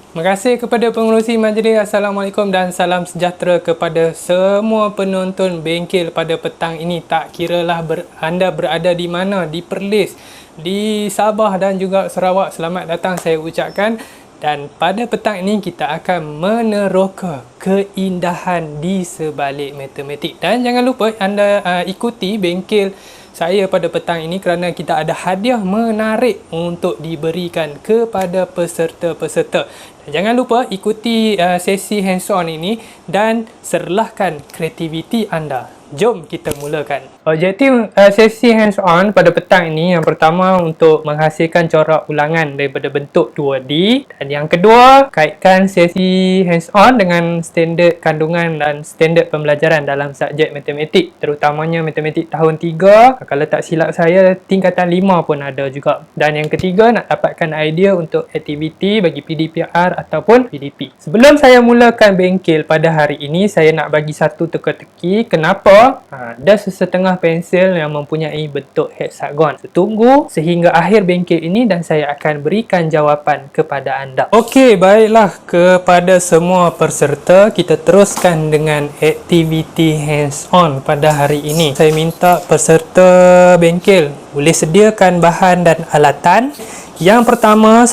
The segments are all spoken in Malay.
Terima kasih kepada pengerusi majlis. Assalamualaikum dan salam sejahtera kepada semua penonton bengkel pada petang ini. Tak kiralah anda berada di mana, di Perlis, di Sabah dan juga Sarawak. Selamat datang saya ucapkan. Dan pada petang ini kita akan meneroka keindahan di sebalik matematik. Dan jangan lupa anda ikuti bengkel saya pada petang ini kerana kita ada hadiah menarik untuk diberikan kepada peserta-peserta. Dan jangan lupa ikuti sesi hands-on ini dan serlahkan kreativiti anda. Jom kita mulakan. Objektif sesi hands-on pada petang ini, yang pertama untuk menghasilkan corak ulangan daripada bentuk 2D, dan yang kedua kaitkan sesi hands-on dengan standard kandungan dan standard pembelajaran dalam subjek matematik, terutamanya matematik tahun 3. Kalau tak silap saya tingkatan 5 pun ada juga. Dan yang ketiga, nak dapatkan idea untuk aktiviti bagi PDPR ataupun PDP. Sebelum saya mulakan bengkel pada hari ini, saya nak bagi satu teka-teki. Kenapa ada sesetengah pensel yang mempunyai bentuk heksagon? Tunggu sehingga akhir bengkel ini dan saya akan berikan jawapan kepada anda. Okey, baiklah kepada semua peserta, kita teruskan dengan aktiviti hands-on pada hari ini. Saya minta peserta bengkel boleh sediakan bahan dan alatan. Yang pertama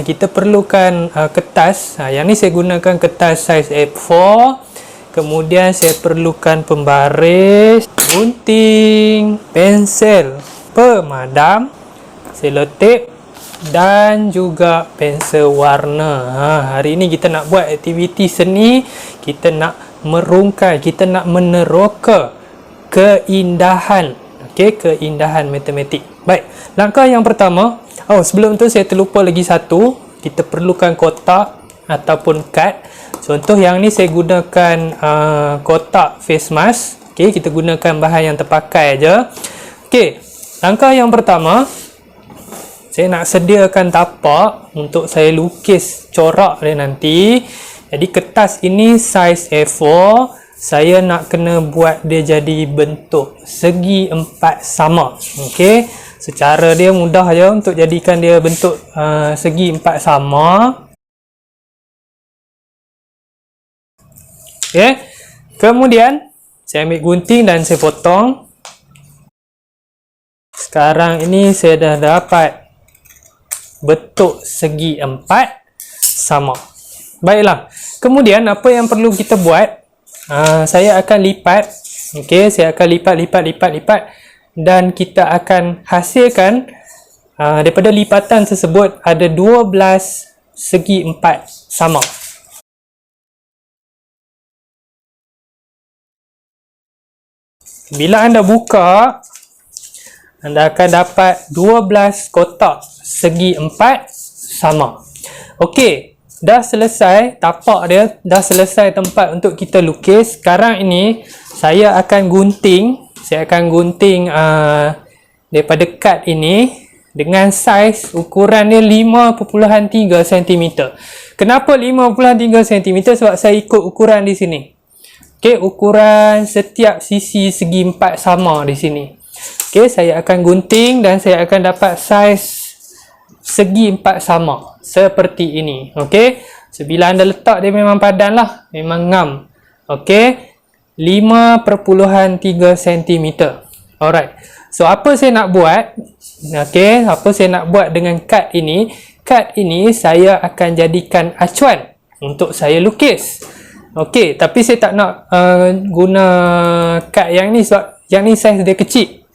kita perlukan kertas. Yang ni saya gunakan kertas saiz A4. Kemudian saya perlukan pembaris, gunting, pensel pemadam, selotip dan juga pensel warna. Hari ini kita nak buat aktiviti seni, kita nak merungkai, kita nak meneroka keindahan, keindahan matematik. Baik, langkah yang pertama, sebelum tu saya terlupa lagi satu, kita perlukan kotak ataupun kad. Contoh yang ni saya gunakan kotak face mask. Kita gunakan bahan yang terpakai aja. Langkah yang pertama, saya nak sediakan tapak untuk saya lukis corak dia nanti. Jadi kertas ini saiz A4, saya nak kena buat dia jadi bentuk segi empat sama. Secara dia mudah je untuk jadikan dia bentuk segi empat sama. Kemudian saya ambil gunting dan saya potong. Sekarang ini saya dah dapat bentuk segi empat sama. Baiklah, kemudian apa yang perlu kita buat? Saya akan lipat. Saya akan lipat dan kita akan hasilkan daripada lipatan tersebut ada 12 segi empat sama. Bila anda buka, anda akan dapat 12 kotak segi empat sama. Dah selesai tapak dia, dah selesai tempat untuk kita lukis. Sekarang ini saya akan gunting. Daripada kad ini dengan saiz ukuran dia 5.3 cm. Kenapa 5.3 cm? Sebab saya ikut ukuran di sini. Ukuran setiap sisi segi empat sama di sini. Saya akan gunting dan saya akan dapat saiz segi empat sama seperti ini. Bila anda letak dia memang padan lah, memang ngam. 5.3 cm. Alright. So apa saya nak buat? Apa saya nak buat dengan kad ini? Kad ini saya akan jadikan acuan untuk saya lukis. Tapi saya tak nak guna kad yang ni sebab yang ni saiz dia kecil.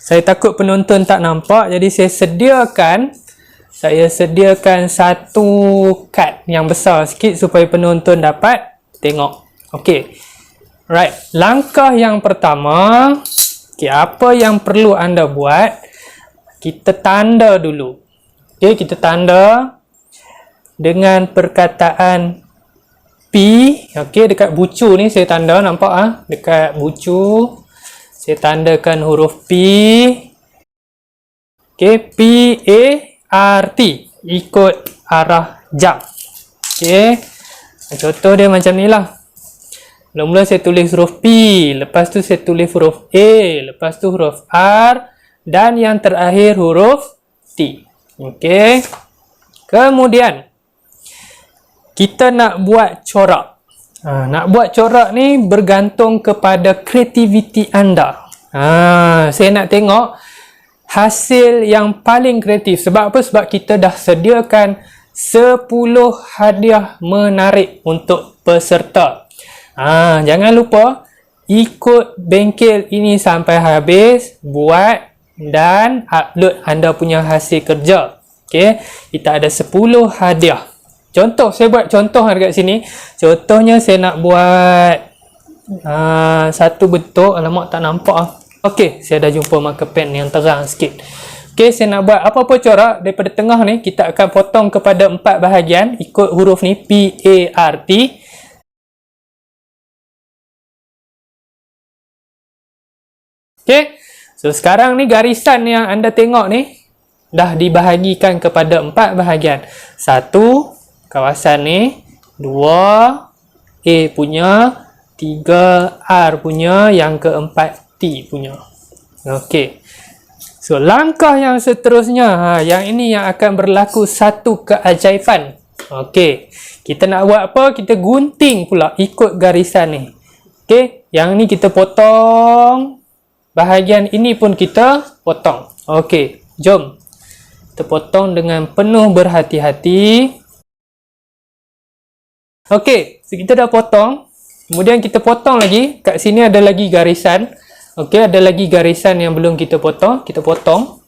Saya takut penonton tak nampak, jadi saya sediakan satu kad yang besar sikit supaya penonton dapat tengok. Right, langkah yang pertama, apa yang perlu anda buat? Kita tanda dulu. Kita tanda dengan perkataan P. Dekat bucu ni saya tanda, nampak dekat bucu saya tandakan huruf P. P-A-R-T, ikut arah jam. Contoh dia macam ni lah. Mula-mula saya tulis huruf P, lepas tu saya tulis huruf A, lepas tu huruf R, dan yang terakhir huruf T. Kemudian kita nak buat corak. Nak buat corak ni bergantung kepada kreativiti anda. Saya nak tengok hasil yang paling kreatif. Sebab apa? Sebab kita dah sediakan 10 hadiah menarik untuk peserta. Jangan lupa ikut bengkel ini sampai habis, buat dan upload anda punya hasil kerja. Okey, kita ada 10 hadiah. Contoh, saya buat contoh dekat sini. Contohnya saya nak buat satu bentuk. Alamak, tak nampak. Okey, saya dah jumpa marker pen yang terang sikit. Okey, saya nak buat apa-apa corak daripada tengah ni. Kita akan potong kepada 4 bahagian ikut huruf ni, P-A-R-T. Okey, so sekarang ni garisan yang anda tengok ni dah dibahagikan kepada 4 bahagian. 1 kawasan ni, 2 A punya, 3 R punya, yang keempat T punya. Okey. So langkah yang seterusnya, yang ini yang akan berlaku satu keajaiban. Okey. Kita nak buat apa? Kita gunting pula ikut garisan ni. Okey, yang ni kita potong. Bahagian ini pun kita potong. Okey, jom. Kita potong dengan penuh berhati-hati. Okey, so kita dah potong. Kemudian kita potong lagi. Kat sini ada lagi garisan. Okey, ada lagi garisan yang belum kita potong. Kita potong.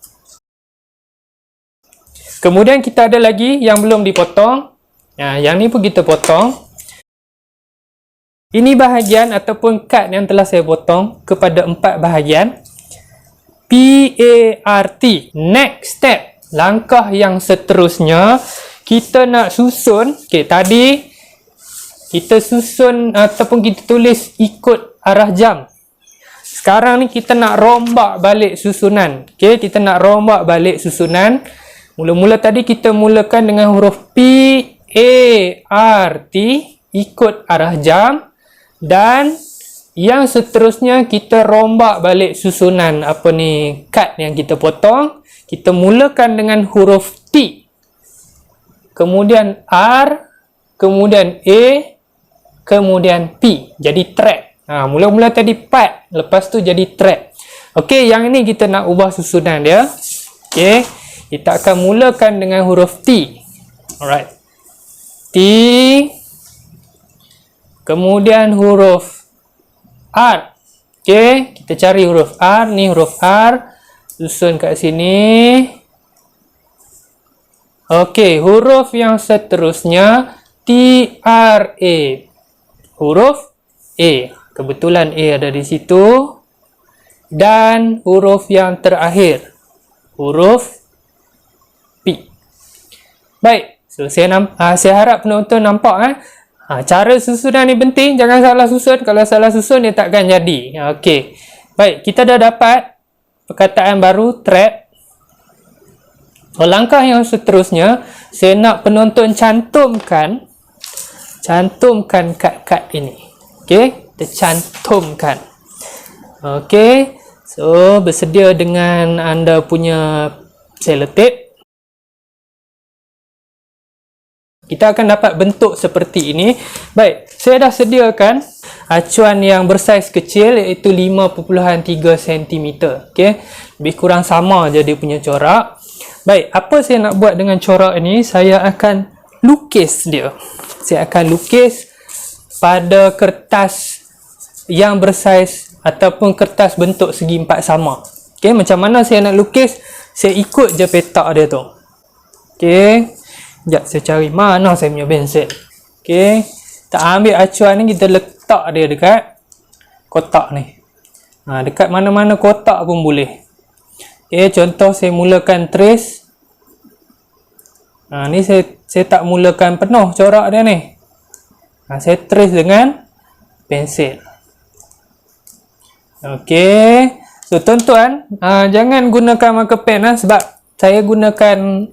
Kemudian kita ada lagi yang belum dipotong. Yang ni pun kita potong. Ini bahagian ataupun kad yang telah saya potong kepada 4 bahagian. P-A-R-T. Next step. Langkah yang seterusnya, kita nak susun. Okey, tadi kita susun ataupun kita tulis ikut arah jam. Sekarang ni kita nak rombak balik susunan. Okey, kita nak rombak balik susunan. Mula-mula tadi kita mulakan dengan huruf P, A, R, T ikut arah jam, dan yang seterusnya kita rombak balik susunan apa ni, kad yang kita potong. Kita mulakan dengan huruf T, kemudian R, kemudian A, kemudian P. Jadi track. Mula-mula tadi part, lepas tu jadi track. Okey, yang ini kita nak ubah susunan dia. Okey, kita akan mulakan dengan huruf T. Alright. T, kemudian huruf R. Okey, kita cari huruf R. Ni huruf R. Susun kat sini. Okey, huruf yang seterusnya T-R-A. Huruf A. Kebetulan A ada di situ. Dan huruf yang terakhir, huruf P. Baik, so saya harap penonton nampak cara susunan ni penting, jangan salah susun. Kalau salah susun dia takkan jadi. Okey. Baik, kita dah dapat perkataan baru, track. Langkah yang seterusnya, saya nak penonton cantumkan kad-kad ini. Okey, kita cantumkan. Okey, so bersedia dengan anda punya selotip. Kita akan dapat bentuk seperti ini. Baik, saya dah sediakan acuan yang bersaiz kecil, iaitu 5.3 cm. Okey, lebih kurang sama je dia punya corak. Baik, apa saya nak buat dengan corak ini? Saya akan lukis dia. Saya akan lukis pada kertas yang bersaiz ataupun kertas bentuk segi empat sama. Okey, macam mana saya nak lukis? Saya ikut je petak dia tu. Okey, sekejap saya cari mana saya punya pensel. Okey, kita ambil acuan ni, kita letak dia dekat kotak ni. Dekat mana-mana kotak pun boleh. Okey, contoh saya mulakan trace. Ni saya tak mulakan penuh corak dia ni. Saya trace dengan pensel. Okey, so tuan-tuan, jangan gunakan marker pen sebab saya gunakan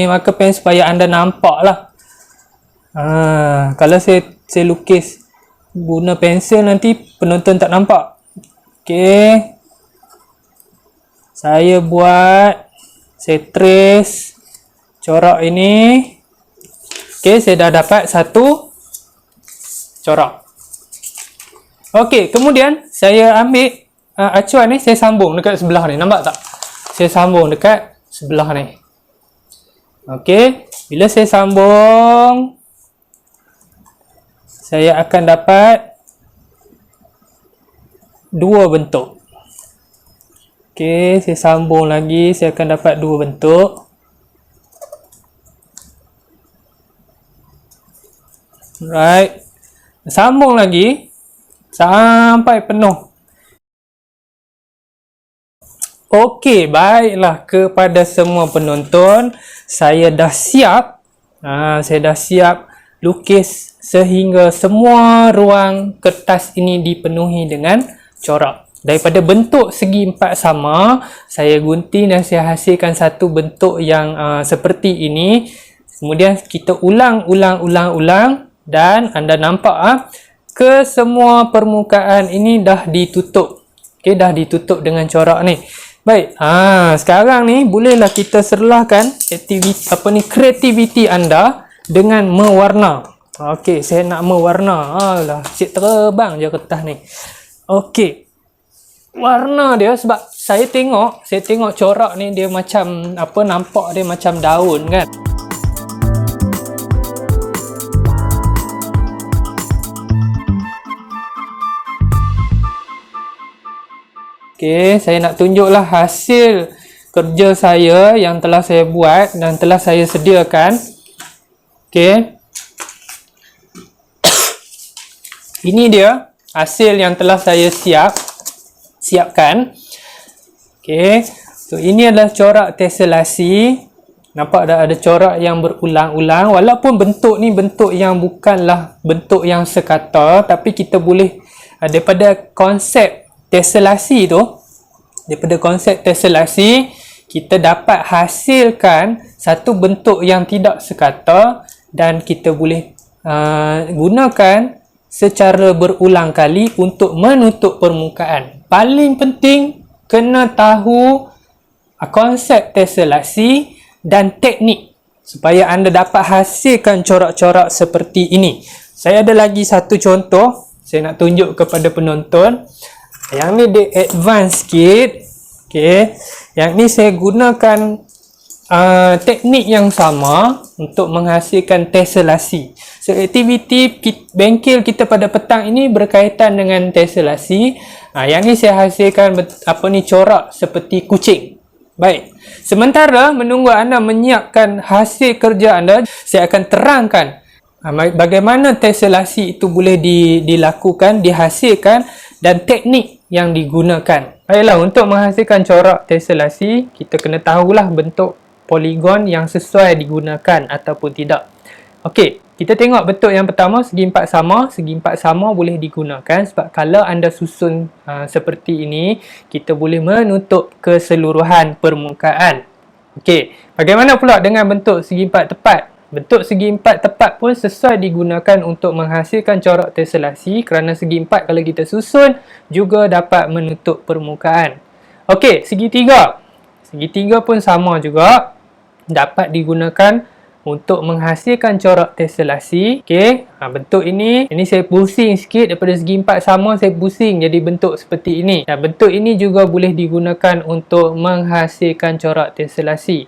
marker pen supaya anda nampak lah. Kalau saya lukis guna pensel, nanti penonton tak nampak. Okey, saya trace corak ini. Okey, saya dah dapat satu corak. Okey, kemudian saya ambil acuan ni, saya sambung dekat sebelah ni. Nampak tak? Saya sambung dekat sebelah ni. Okey, bila saya sambung, saya akan dapat dua bentuk. Okey, saya sambung lagi, saya akan dapat dua bentuk. Right. Sambung lagi sampai penuh. Okey, baiklah kepada semua penonton, saya dah siap. Saya dah siap lukis sehingga semua ruang kertas ini dipenuhi dengan corak. Daripada bentuk segi empat sama, saya gunting dan saya hasilkan satu bentuk yang seperti ini. Kemudian kita ulang dan anda nampak ke semua permukaan ini dah ditutup. Okey, dah ditutup dengan corak ni. Baik, sekarang ni bolehlah kita serlahkan kreativiti anda dengan mewarna. Okey, saya nak mewarna. Alah, cik terbang je kertas ni. Okey. Warna dia, sebab saya tengok corak ni dia macam nampak dia macam daun kan. Okey, saya nak tunjuklah hasil kerja saya yang telah saya buat dan telah saya sediakan. Okey. Ini dia hasil yang telah saya siapkan. Okey. So ini adalah corak tesselasi. Nampak dah ada corak yang berulang-ulang, walaupun bentuk ni bentuk yang bukanlah bentuk yang sekata, tapi kita boleh daripada konsep tesselasi tu, kita dapat hasilkan satu bentuk yang tidak sekata dan kita boleh gunakan secara berulang kali untuk menutup permukaan. Paling penting kena tahu konsep tesselasi dan teknik supaya anda dapat hasilkan corak-corak seperti ini. Saya ada lagi satu contoh saya nak tunjuk kepada penonton. Yang ni dia advance sikit. Okey. Yang ni saya gunakan teknik yang sama untuk menghasilkan tesselasi. So aktiviti bengkel kita pada petang ini berkaitan dengan tesselasi. Yang ni saya hasilkan corak seperti kucing. Baik. Sementara menunggu anda menyiapkan hasil kerja anda, saya akan terangkan bagaimana tesselasi itu boleh dilakukan, dihasilkan dan teknik yang digunakan. Baiklah, untuk menghasilkan corak tesselasi, kita kena tahulah bentuk poligon yang sesuai digunakan ataupun tidak. Okey, kita tengok bentuk yang pertama, segi empat sama. Segi empat sama boleh digunakan sebab kalau anda susun seperti ini, kita boleh menutup keseluruhan permukaan. Okey, bagaimana pula dengan bentuk segi empat tepat? Bentuk segi empat tepat pun sesuai digunakan untuk menghasilkan corak tesselasi kerana segi empat kalau kita susun juga dapat menutup permukaan. Okey, segitiga. Segitiga pun sama juga dapat digunakan untuk menghasilkan corak tesselasi. Okey, bentuk ini saya pusing sikit daripada segi empat sama, saya pusing jadi bentuk seperti ini. Dan bentuk ini juga boleh digunakan untuk menghasilkan corak tesselasi.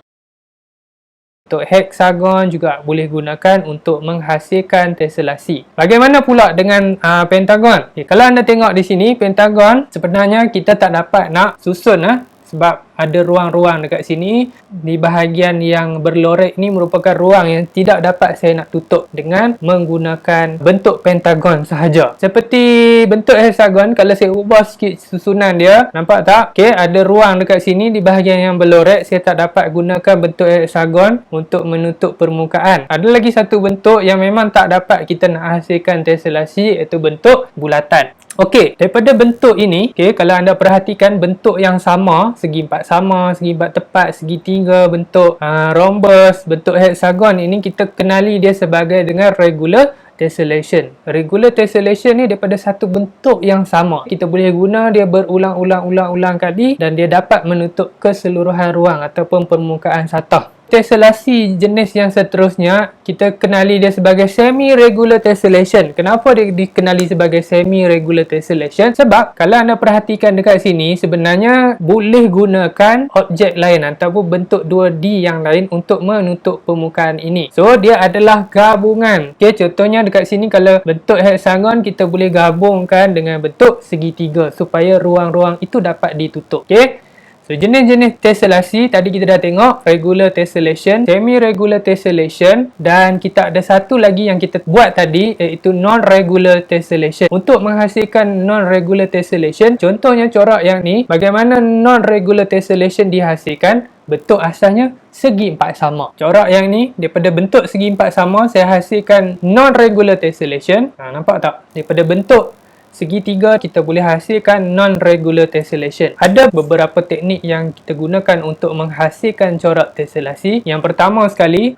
Untuk heksagon juga boleh gunakan untuk menghasilkan tesselasi. Bagaimana pula dengan pentagon? Okay, kalau anda tengok di sini, pentagon sebenarnya kita tak dapat nak susun sebab ada ruang-ruang dekat sini. Di bahagian yang berlorek ni merupakan ruang yang tidak dapat saya nak tutup dengan menggunakan bentuk pentagon sahaja. Seperti bentuk hexagon, kalau saya ubah sikit susunan dia, nampak tak? Okey, ada ruang dekat sini di bahagian yang berlorek, saya tak dapat gunakan bentuk hexagon untuk menutup permukaan. Ada lagi satu bentuk yang memang tak dapat kita nak hasilkan tesselasi, iaitu bentuk bulatan. Okey, daripada bentuk ini, kalau anda perhatikan bentuk yang sama, segi empat sama, segi empat tepat, segitiga, bentuk rhombus, bentuk hexagon ini kita kenali dia sebagai dengan regular tessellation. Regular tessellation ni daripada satu bentuk yang sama. Kita boleh guna dia berulang-ulang kali dan dia dapat menutup keseluruhan ruang ataupun permukaan satah. Tesselasi jenis yang seterusnya, kita kenali dia sebagai semi-regular tessellation. Kenapa dia dikenali sebagai semi-regular tessellation? Sebab kalau anda perhatikan dekat sini, sebenarnya boleh gunakan objek lain ataupun bentuk 2D yang lain untuk menutup permukaan ini. So, dia adalah gabungan. Okay, contohnya dekat sini kalau bentuk hexagon, kita boleh gabungkan dengan bentuk segitiga supaya ruang-ruang itu dapat ditutup. Okay. So, jenis-jenis tessellasi tadi kita dah tengok, regular tessellation, semi-regular tessellation, dan kita ada satu lagi yang kita buat tadi iaitu non-regular tessellation. Untuk menghasilkan non-regular tessellation, contohnya corak yang ni, bagaimana non-regular tessellation dihasilkan? Bentuk asalnya segi empat sama. Corak yang ni, daripada bentuk segi empat sama, saya hasilkan non-regular tessellation. Nampak tak? Daripada bentuk segitiga, kita boleh hasilkan non-regular tessellation. Ada beberapa teknik yang kita gunakan untuk menghasilkan corak tessellasi. Yang pertama sekali,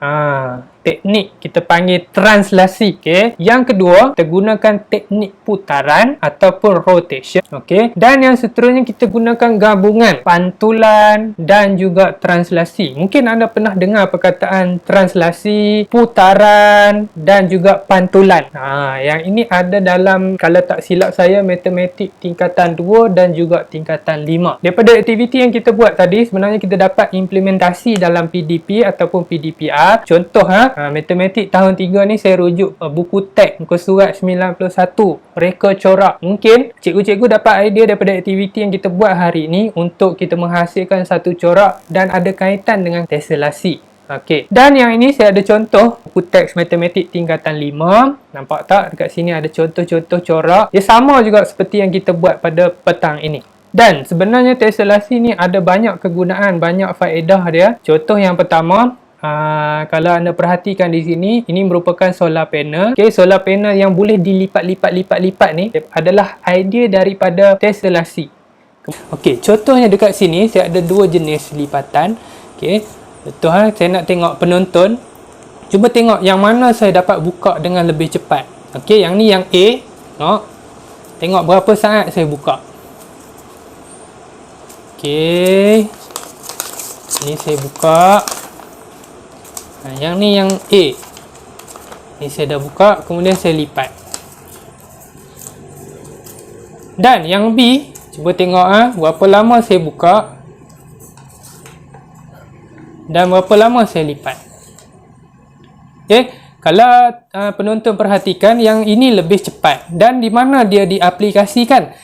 teknik kita panggil translasi. Okay. Yang kedua, kita gunakan teknik putaran ataupun rotation. Okay. Dan yang seterusnya, kita gunakan gabungan pantulan dan juga translasi. Mungkin anda pernah dengar perkataan translasi, putaran dan juga pantulan. Yang ini ada dalam, kalau tak silap saya, matematik tingkatan 2 dan juga tingkatan 5. Daripada aktiviti yang kita buat tadi, sebenarnya kita dapat implementasi dalam PDP ataupun PDPR. Contoh, matematik tahun 3 ni saya rujuk buku teks muka surat 91, reka corak. Mungkin cikgu-cikgu dapat idea daripada aktiviti yang kita buat hari ni untuk kita menghasilkan satu corak dan ada kaitan dengan tessellasi. Okey. Dan yang ini saya ada contoh buku teks matematik tingkatan 5. Nampak tak? Dekat sini ada contoh-contoh corak. Dia sama juga seperti yang kita buat pada petang ini. Dan sebenarnya tessellasi ni ada banyak kegunaan, banyak faedah dia. Contoh yang pertama, kalau anda perhatikan di sini, ini merupakan solar panel. Okay, solar panel yang boleh dilipat-lipat ni adalah idea daripada tessellasi. Okey, contohnya dekat sini saya ada dua jenis lipatan. Okey, betul saya nak tengok penonton. Cuba tengok yang mana saya dapat buka dengan lebih cepat. Okey, yang ni yang A. Tengok berapa saat saya buka. Okey. Ni saya buka. Yang ni yang A. Ni saya dah buka, kemudian saya lipat. Dan yang B, cuba tengok berapa lama saya buka dan berapa lama saya lipat. Okey, kalau penonton perhatikan, yang ini lebih cepat. Dan di mana dia diaplikasikan?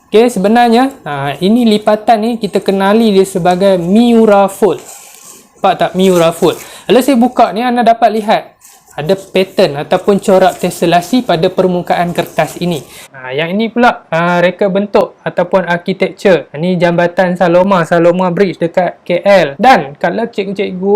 Okey, sebenarnya ini lipatan ni kita kenali dia sebagai Miura fold. Nampak tak Miura fold? Kalau saya buka ni, anda dapat lihat ada pattern ataupun corak tessellasi pada permukaan kertas ini. Yang ini pula reka bentuk ataupun architecture. Ini jambatan Saloma Bridge dekat KL. Dan kalau cikgu-cikgu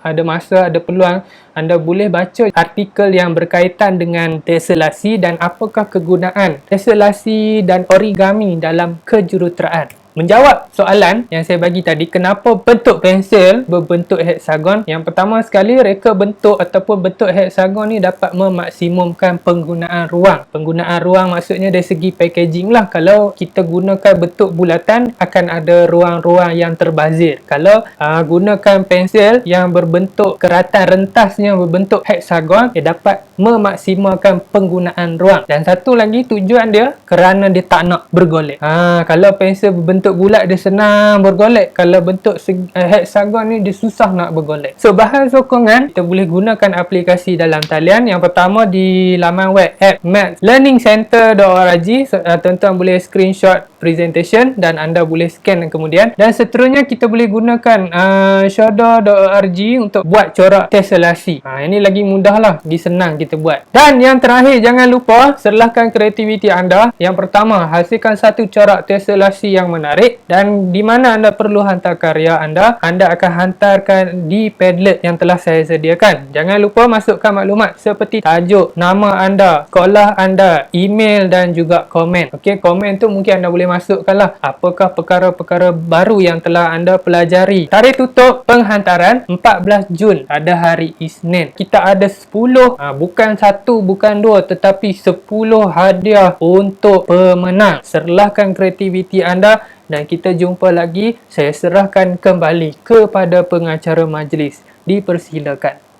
ada masa, ada peluang, anda boleh baca artikel yang berkaitan dengan tessellasi dan apakah kegunaan tessellasi dan origami dalam kejuruteraan. Menjawab soalan yang saya bagi tadi, kenapa bentuk pensel berbentuk hexagon? Yang pertama sekali, reka bentuk ataupun bentuk hexagon ni dapat memaksimumkan penggunaan ruang. Penggunaan ruang maksudnya dari segi packaging lah. Kalau kita gunakan bentuk bulatan, akan ada ruang-ruang yang terbazir. Kalau gunakan pensel yang berbentuk keratan rentasnya berbentuk hexagon, dia dapat memaksimalkan penggunaan ruang. Dan satu lagi tujuan dia, kerana dia tak nak bergolek. Kalau pensel berbentuk bulat dia senang bergolek. Kalau bentuk hexagon ni dia susah nak bergolek. So, bahan sokongan kita boleh gunakan aplikasi dalam talian. Yang pertama di laman web app mathslearningcenter.org. Tuan-tuan boleh screenshot presentation dan anda boleh scan kemudian. Dan seterusnya kita boleh gunakan shoda.org untuk buat corak tessellasi. Ini lagi mudah lah, lagi senang kita buat. Dan yang terakhir, jangan lupa serlahkan kreativiti anda. Yang pertama, hasilkan satu corak tessellasi yang menarik. Dan di mana anda perlu hantar karya anda akan hantarkan di Padlet yang telah saya sediakan. Jangan lupa masukkan maklumat seperti tajuk, nama anda, sekolah anda, email dan juga komen. Okey, komen tu mungkin anda boleh masukkan lah apakah perkara-perkara baru yang telah anda pelajari. Tarikh tutup penghantaran 14 Jun pada hari Isnin. Kita ada 10, bukan 1, bukan 2, tetapi 10 hadiah untuk pemenang. Serlahkan kreativiti anda dan kita jumpa lagi. Saya serahkan kembali kepada pengacara majlis. dipersilakan.